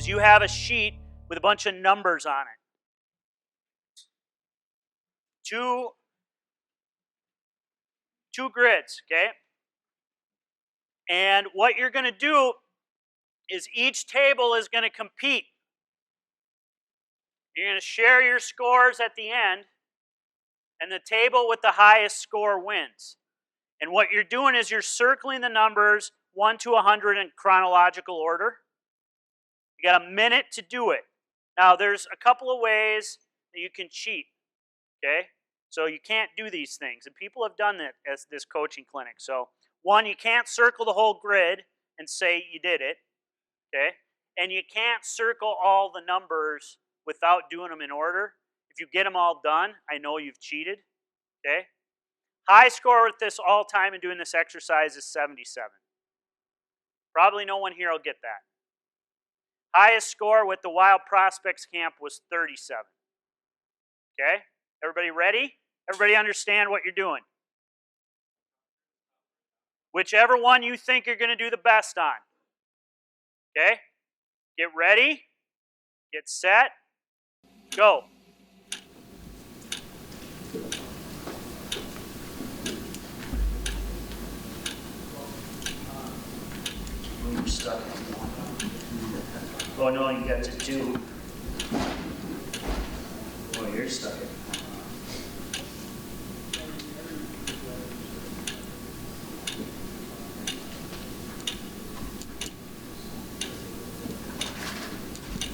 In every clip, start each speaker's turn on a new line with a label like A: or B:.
A: is you have a sheet with a bunch of numbers on it. Two grids, okay? And what you're going to do is each table is going to compete. You're going to share your scores at the end, and the table with the highest score wins. And what you're doing is you're circling the numbers 1 to 100 in chronological order. You got a minute to do it. Now, there's a couple of ways that you can cheat, okay? So you can't do these things, and people have done that as this coaching clinic. So, one, you can't circle the whole grid and say you did it, okay? And you can't circle all the numbers without doing them in order. If you get them all done, I know you've cheated, okay? High score with this all time and doing this exercise is 77. Probably no one here will get that. Highest score with the Wild Prospects Camp was 37. Okay? Everybody ready? Everybody understand what you're doing? Whichever one you think you're going to do the best on. Okay? Get ready. Get set. Go. You're stuck. Oh no, you got to 2. Oh, you're stuck.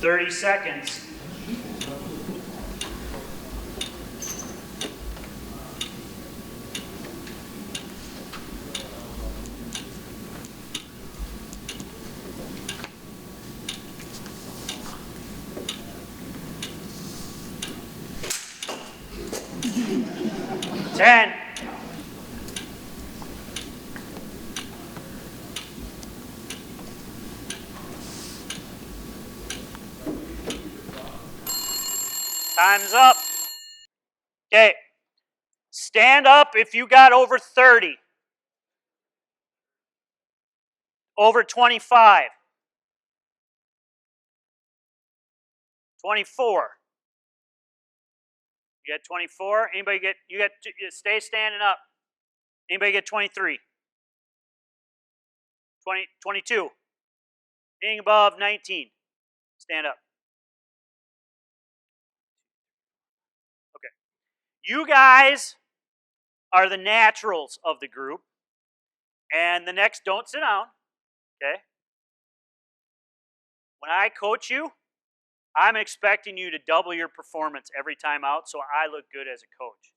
A: 30 seconds. Ten. Time's up. Okay. Stand up if you got over 30. Over 25. 24. You got 24? Anybody get, stay standing up. Anybody get 23? 22. Anything above 19? Stand up. Okay. You guys are the naturals of the group. And the next, don't sit down. Okay? When I coach you, I'm expecting you to double your performance every time out so I look good as a coach.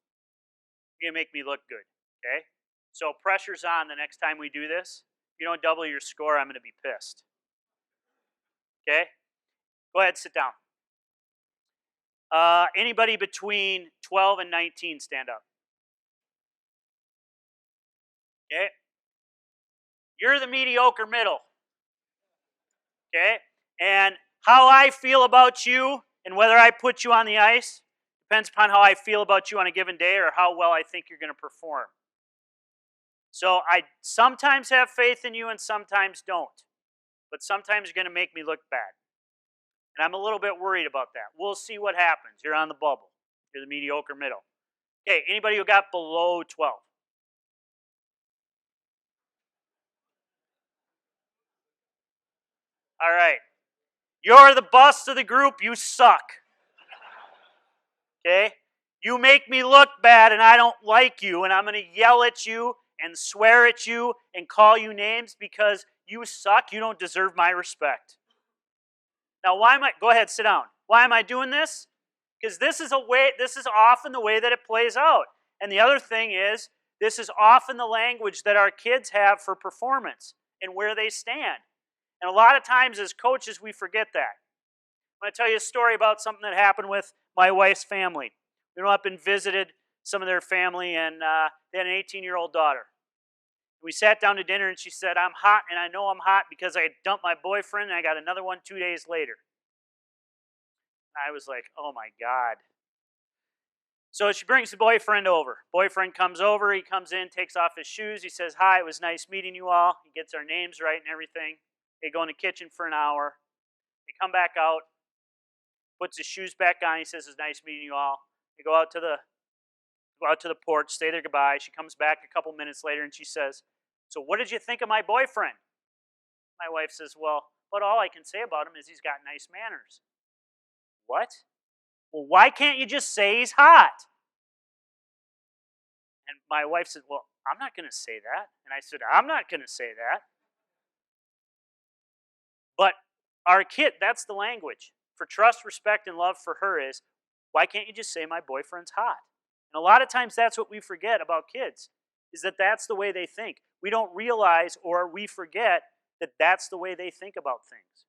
A: You're going to make me look good, okay? So pressure's on the next time we do this. If you don't double your score, I'm going to be pissed. Okay? Go ahead, sit down. Anybody between 12 and 19, stand up. Okay? You're the mediocre middle. Okay? And how I feel about you and whether I put you on the ice depends upon how I feel about you on a given day or how well I think you're going to perform. So I sometimes have faith in you and sometimes don't. But sometimes you're going to make me look bad. And I'm a little bit worried about that. We'll see what happens. You're on the bubble. You're the mediocre middle. Okay, anybody who got below 12? All right. You're the bust of the group. You suck. Okay? You make me look bad and I don't like you and I'm going to yell at you and swear at you and call you names because you suck. You don't deserve my respect. Now, go ahead, sit down. Why am I doing this? Because this is often the way that it plays out. And the other thing is, this is often the language that our kids have for performance and where they stand. And a lot of times as coaches, we forget that. I'm going to tell you a story about something that happened with my wife's family. We went up and visited some of their family, and they had an 18-year-old daughter. We sat down to dinner, and she said, I'm hot, and I know I'm hot because I dumped my boyfriend, and I got another one 2 days later. I was like, oh, my God. So she brings the boyfriend over. Boyfriend comes over. He comes in, takes off his shoes. He says, hi, it was nice meeting you all. He gets our names right and everything. They go in the kitchen for an hour. They come back out, puts his shoes back on. He says, "It's nice meeting you all." They go out to the porch, say their goodbye. She comes back a couple minutes later and she says, "So what did you think of my boyfriend?" My wife says, "Well, but all I can say about him is he's got nice manners." What? Well, why can't you just say he's hot? And my wife said, "Well, I'm not going to say that." And I said, "I'm not going to say that." But our kid, that's the language. For trust, respect, and love for her is, why can't you just say my boyfriend's hot? And a lot of times that's what we forget about kids, is that that's the way they think. We don't realize or we forget that that's the way they think about things.